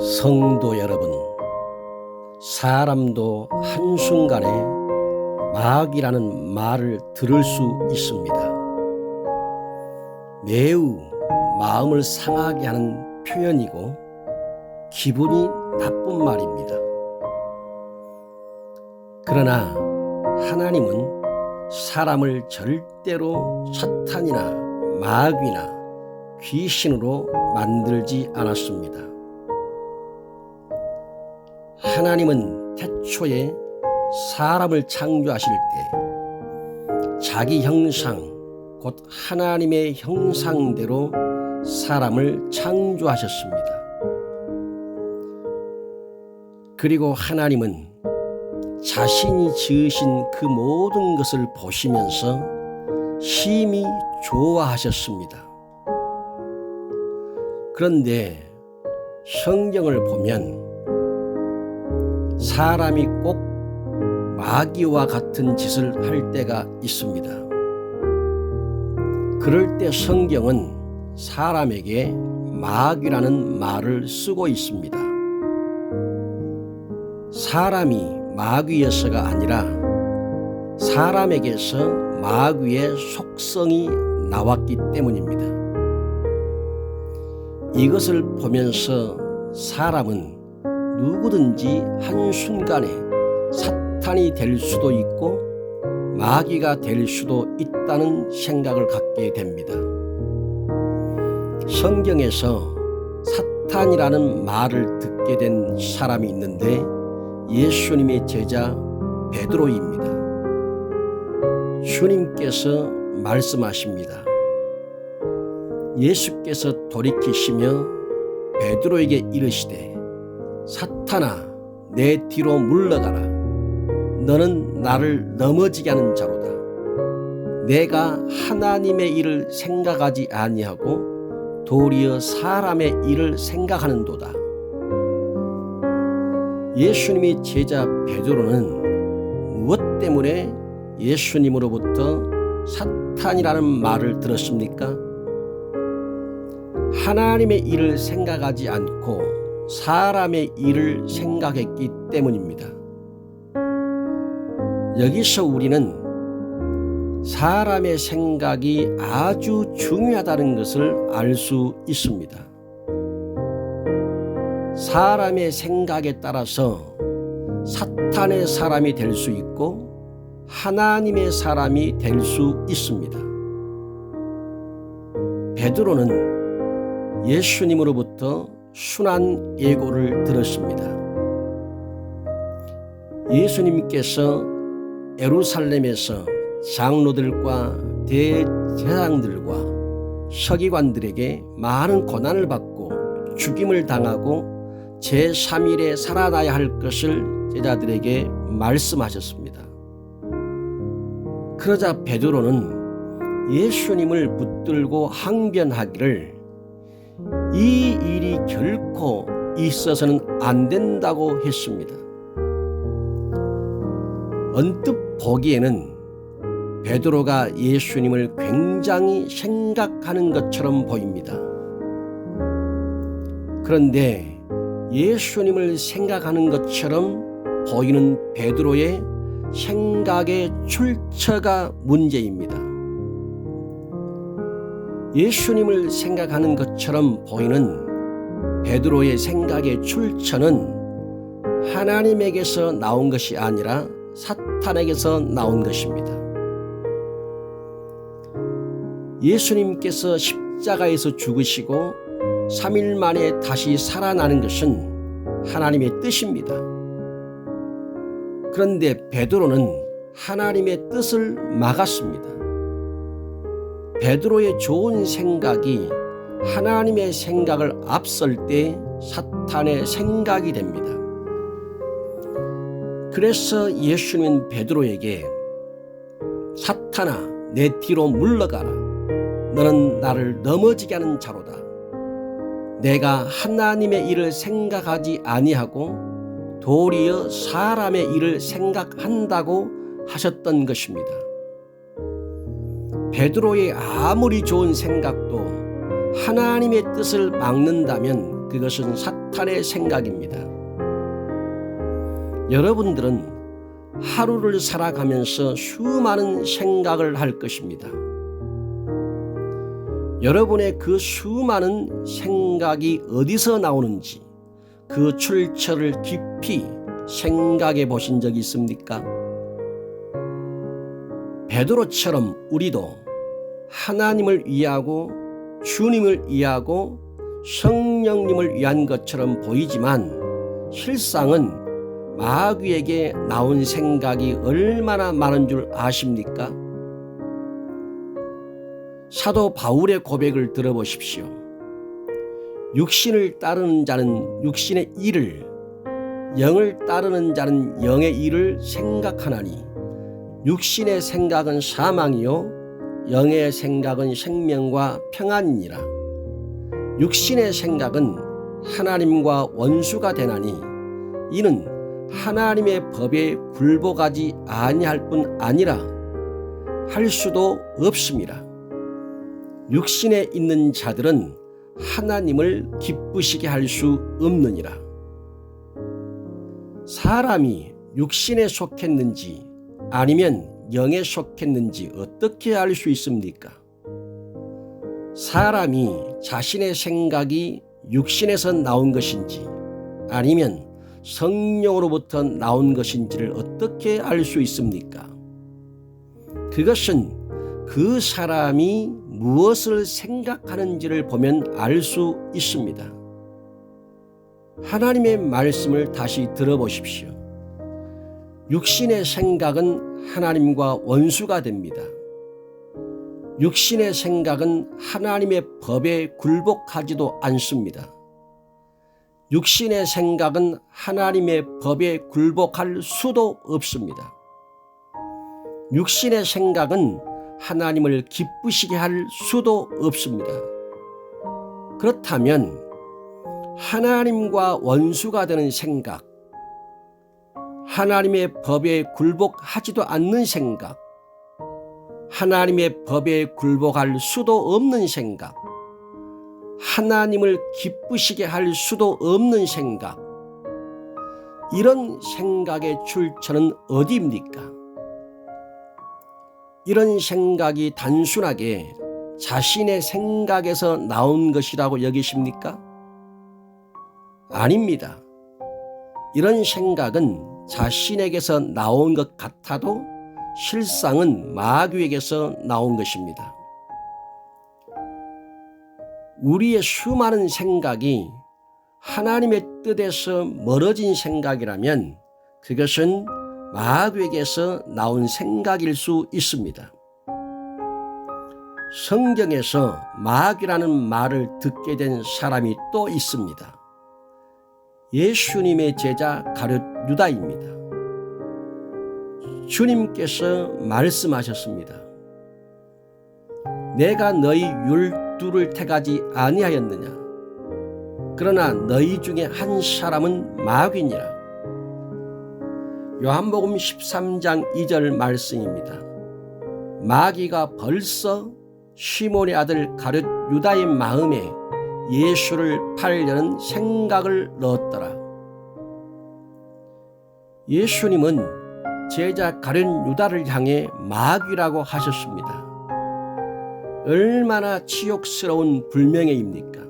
성도 여러분, 사람도 한순간에 마귀라는 말을 들을 수 있습니다. 매우 마음을 상하게 하는 표현이고 기분이 나쁜 말입니다. 그러나 하나님은 사람을 절대로 사탄이나 마귀나 귀신으로 만들지 않았습니다. 하나님은 태초에 사람을 창조하실 때 자기 형상, 곧 하나님의 형상대로 사람을 창조하셨습니다. 그리고 하나님은 자신이 지으신 그 모든 것을 보시면서 심히 좋아하셨습니다. 그런데 성경을 보면 사람이 꼭 마귀와 같은 짓을 할 때가 있습니다. 그럴 때 성경은 사람에게 마귀라는 말을 쓰고 있습니다. 사람이 마귀여서가 아니라 사람에게서 마귀의 속성이 나왔기 때문입니다. 이것을 보면서 사람은 누구든지 한순간에 사탄이 될 수도 있고 마귀가 될 수도 있다는 생각을 갖게 됩니다. 성경에서 사탄이라는 말을 듣게 된 사람이 있는데 예수님의 제자 베드로입니다. 주님께서 말씀하십니다. 예수께서 돌이키시며 베드로에게 이르시되 사탄아, 내 뒤로 물러가라. 너는 나를 넘어지게 하는 자로다. 내가 하나님의 일을 생각하지 아니하고 도리어 사람의 일을 생각하는도다. 예수님의 제자 베드로는 무엇 때문에 예수님으로부터 사탄이라는 말을 들었습니까? 하나님의 일을 생각하지 않고 사람의 일을 생각했기 때문입니다. 여기서 우리는 사람의 생각이 아주 중요하다는 것을 알 수 있습니다. 사람의 생각에 따라서 사탄의 사람이 될 수 있고 하나님의 사람이 될 수 있습니다. 베드로는 예수님으로부터 순한 예고를 들었습니다. 예수님께서 예루살렘에서 장로들과 대제사장들과 서기관들에게 많은 고난을 받고 죽임을 당하고 제3일에 살아나야 할 것을 제자들에게 말씀하셨습니다. 그러자 베드로는 예수님을 붙들고 항변하기를 이 일이 결코 있어서는 안 된다고 했습니다. 언뜻 보기에는 베드로가 예수님을 굉장히 생각하는 것처럼 보입니다. 그런데 예수님을 생각하는 것처럼 보이는 베드로의 생각의 출처가 문제입니다. 예수님을 생각하는 것처럼 보이는 베드로의 생각의 출처는 하나님에게서 나온 것이 아니라 사탄에게서 나온 것입니다. 예수님께서 십자가에서 죽으시고 3일 만에 다시 살아나는 것은 하나님의 뜻입니다. 그런데 베드로는 하나님의 뜻을 막았습니다. 베드로의 좋은 생각이 하나님의 생각을 앞설 때 사탄의 생각이 됩니다. 그래서 예수님은 베드로에게 사탄아, 내 뒤로 물러가라. 너는 나를 넘어지게 하는 자로다. 내가 하나님의 일을 생각하지 아니하고 도리어 사람의 일을 생각한다고 하셨던 것입니다. 베드로의 아무리 좋은 생각도 하나님의 뜻을 막는다면 그것은 사탄의 생각입니다. 여러분들은 하루를 살아가면서 수많은 생각을 할 것입니다. 여러분의 그 수많은 생각이 어디서 나오는지 그 출처를 깊이 생각해 보신 적이 있습니까? 베드로처럼 우리도 하나님을 위하고 주님을 위하고 성령님을 위한 것처럼 보이지만 실상은 마귀에게 나온 생각이 얼마나 많은 줄 아십니까? 사도 바울의 고백을 들어보십시오. 육신을 따르는 자는 육신의 일을, 영을 따르는 자는 영의 일을 생각하나니 육신의 생각은 사망이요 영의 생각은 생명과 평안이니라. 육신의 생각은 하나님과 원수가 되나니 이는 하나님의 법에 굴복하지 아니할 뿐 아니라 할 수도 없음이라. 육신에 있는 자들은 하나님을 기쁘시게 할 수 없느니라. 사람이 육신에 속했는지 아니면 영에 속했는지 어떻게 알 수 있습니까? 사람이 자신의 생각이 육신에서 나온 것인지 아니면 성령으로부터 나온 것인지를 어떻게 알 수 있습니까? 그것은 그 사람이 무엇을 생각하는지를 보면 알 수 있습니다. 하나님의 말씀을 다시 들어보십시오. 육신의 생각은 하나님과 원수가 됩니다. 육신의 생각은 하나님의 법에 굴복하지도 않습니다. 육신의 생각은 하나님의 법에 굴복할 수도 없습니다. 육신의 생각은 하나님을 기쁘시게 할 수도 없습니다. 그렇다면 하나님과 원수가 되는 생각, 하나님의 법에 굴복하지도 않는 생각, 하나님의 법에 굴복할 수도 없는 생각, 하나님을 기쁘시게 할 수도 없는 생각, 이런 생각의 출처는 어디입니까? 이런 생각이 단순하게 자신의 생각에서 나온 것이라고 여기십니까? 아닙니다. 이런 생각은 자신에게서 나온 것 같아도 실상은 마귀에게서 나온 것입니다. 우리의 수많은 생각이 하나님의 뜻에서 멀어진 생각이라면 그것은 마귀에게서 나온 생각일 수 있습니다. 성경에서 마귀라는 말을 듣게 된 사람이 또 있습니다. 예수님의 제자 가룟 유다입니다. 주님께서 말씀하셨습니다. 내가 너희 12를 택하지 아니하였느냐? 그러나 너희 중에 한 사람은 마귀니라. 요한복음 13장 2절 말씀입니다. 마귀가 벌써 시몬의 아들 가룟 유다의 마음에 예수를 팔려는 생각을 넣었더라. 예수님은 제자 가룟 유다를 향해 마귀라고 하셨습니다. 얼마나 치욕스러운 불명예입니까?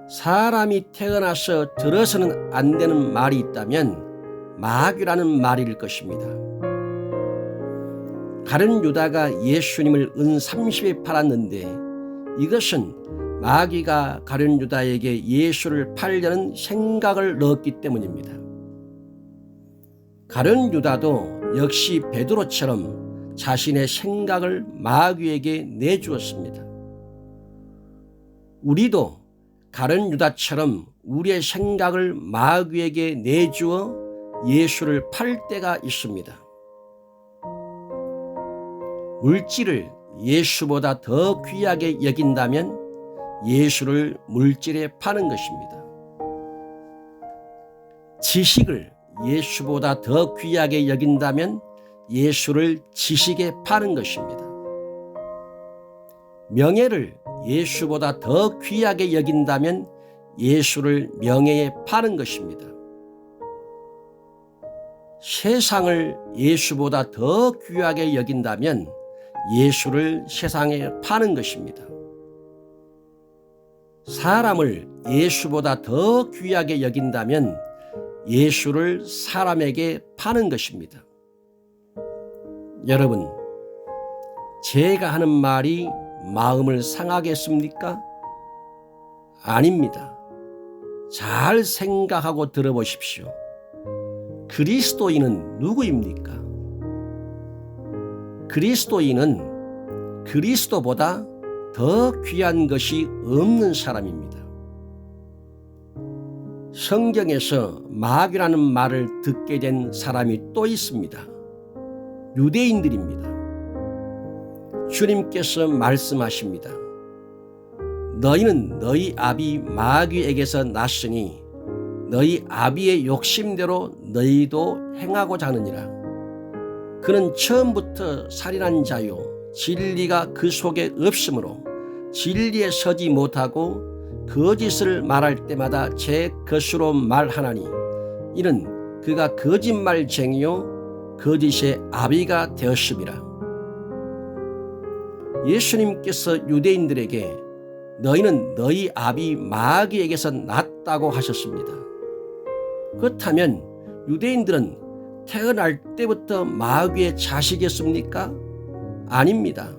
사람이 태어나서 들어서는 안 되는 말이 있다면 마귀라는 말일 것입니다. 가룟 유다가 예수님을 은 30에 팔았는데 이것은 마귀가 가룟 유다에게 예수를 팔려는 생각을 넣었기 때문입니다. 가룟 유다도 역시 베드로처럼 자신의 생각을 마귀에게 내주었습니다. 우리도 가룟 유다처럼 우리의 생각을 마귀에게 내주어 예수를 팔 때가 있습니다. 물질을 예수보다 더 귀하게 여긴다면 예수를 물질에 파는 것입니다. 지식을 예수보다 더 귀하게 여긴다면 예수를 지식에 파는 것입니다. 명예를 예수보다 더 귀하게 여긴다면 예수를 명예에 파는 것입니다. 세상을 예수보다 더 귀하게 여긴다면 예수를 세상에 파는 것입니다. 사람을 예수보다 더 귀하게 여긴다면 예수를 사람에게 파는 것입니다. 여러분, 제가 하는 말이 마음을 상하게 했습니까? 아닙니다. 잘 생각하고 들어보십시오. 그리스도인은 누구입니까? 그리스도인은 그리스도보다 더 귀한 것이 없는 사람입니다. 성경에서 마귀라는 말을 듣게 된 사람이 또 있습니다. 유대인들입니다. 주님께서 말씀하십니다. 너희는 너희 아비 마귀에게서 났으니 너희 아비의 욕심대로 너희도 행하고자 하느니라. 그는 처음부터 살인한 자요 진리가 그 속에 없으므로 진리에 서지 못하고 거짓을 말할 때마다 제 것으로 말하나니 이는 그가 거짓말쟁이요 거짓의 아비가 되었음이라. 예수님께서 유대인들에게 너희는 너희 아비 마귀에게서 났다고 하셨습니다. 그렇다면 유대인들은 태어날 때부터 마귀의 자식이었습니까? 아닙니다.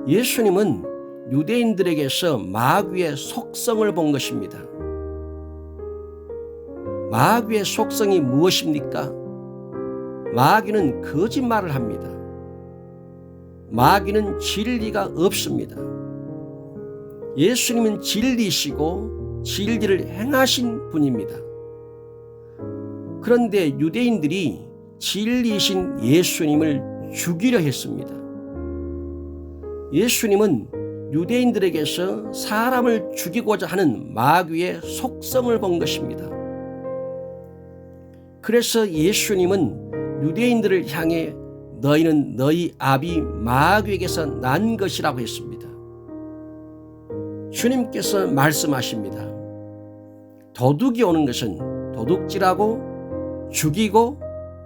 예수님은 유대인들에게서 마귀의 속성을 본 것입니다. 마귀의 속성이 무엇입니까? 마귀는 거짓말을 합니다. 마귀는 진리가 없습니다. 예수님은 진리시고 진리를 행하신 분입니다. 그런데 유대인들이 진리이신 예수님을 죽이려 했습니다. 예수님은 유대인들에게서 사람을 죽이고자 하는 마귀의 속성을 본 것입니다. 그래서 예수님은 유대인들을 향해 너희는 너희 아비 마귀에게서 난 것이라고 했습니다. 주님께서 말씀하십니다. 도둑이 오는 것은 도둑질하고 죽이고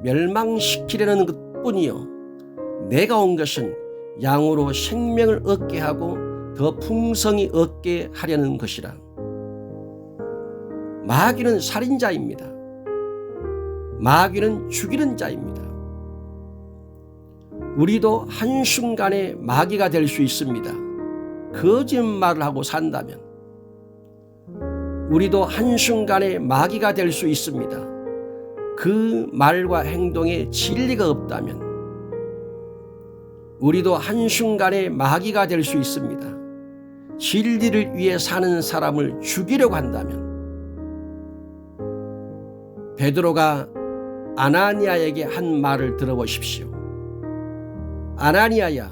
멸망시키려는 것뿐이요 내가 온 것은 양으로 생명을 얻게 하고 더 풍성히 얻게 하려는 것이라. 마귀는 살인자입니다. 마귀는 죽이는 자입니다. 우리도 한순간에 마귀가 될 수 있습니다. 거짓말을 하고 산다면. 우리도 한순간에 마귀가 될 수 있습니다. 그 말과 행동에 진리가 없다면. 우리도 한순간에 마귀가 될 수 있습니다. 진리를 위해 사는 사람을 죽이려고 한다면. 베드로가 아나니아에게 한 말을 들어보십시오. 아나니아야,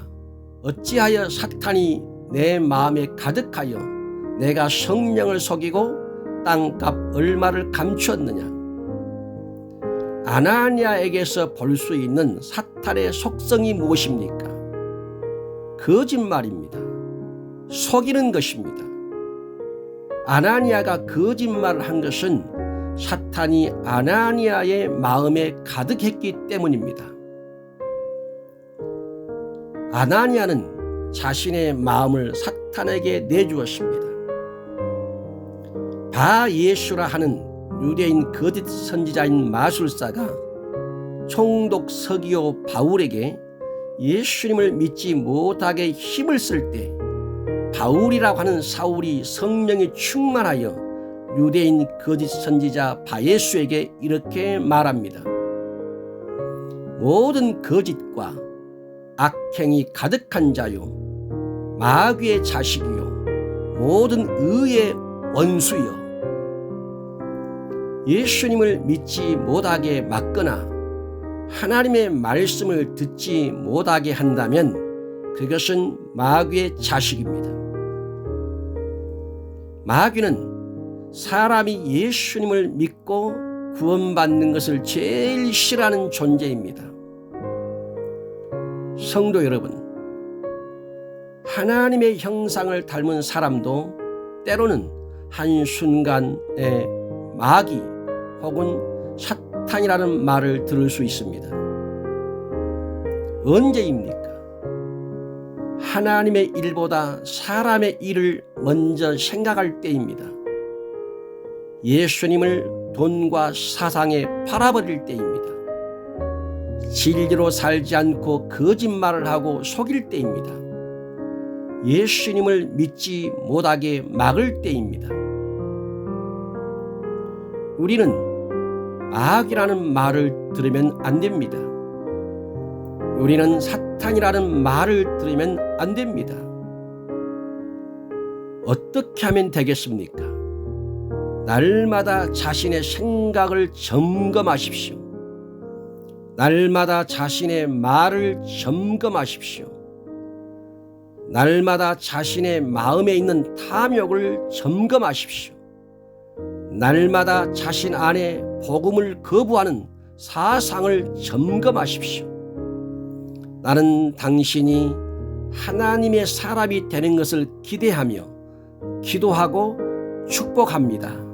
어찌하여 사탄이 내 마음에 가득하여 내가 성령을 속이고 땅값 얼마를 감추었느냐. 아나니아에게서 볼 수 있는 사탄의 속성이 무엇입니까? 거짓말입니다. 속이는 것입니다. 아나니아가 거짓말을 한 것은 사탄이 아나니아의 마음에 가득했기 때문입니다. 아나니아는 자신의 마음을 사탄에게 내주었습니다. 바예수라 하는 유대인 거짓 선지자인 마술사가 총독 서기오 바울에게 예수님을 믿지 못하게 힘을 쓸 때 바울이라고 하는 사울이 성령이 충만하여 유대인 거짓 선지자 바예수에게 이렇게 말합니다. 모든 거짓과 악행이 가득한 자요 마귀의 자식이요 모든 의의 원수요 예수님을 믿지 못하게 막거나 하나님의 말씀을 듣지 못하게 한다면 그것은 마귀의 자식입니다. 마귀는 사람이 예수님을 믿고 구원받는 것을 제일 싫어하는 존재입니다. 성도 여러분, 하나님의 형상을 닮은 사람도 때로는 한순간에 마귀 혹은 사탄이라는 말을 들을 수 있습니다. 언제입니까? 하나님의 일보다 사람의 일을 먼저 생각할 때입니다. 예수님을 돈과 사상에 팔아버릴 때입니다. 진리로 살지 않고 거짓말을 하고 속일 때입니다. 예수님을 믿지 못하게 막을 때입니다. 우리는 마귀라는 말을 들으면 안 됩니다. 우리는 사탄이라는 말을 들으면 안 됩니다. 어떻게 하면 되겠습니까? 날마다 자신의 생각을 점검하십시오. 날마다 자신의 말을 점검하십시오. 날마다 자신의 마음에 있는 탐욕을 점검하십시오. 날마다 자신 안에 복음을 거부하는 사상을 점검하십시오. 나는 당신이 하나님의 사람이 되는 것을 기대하며 기도하고 축복합니다.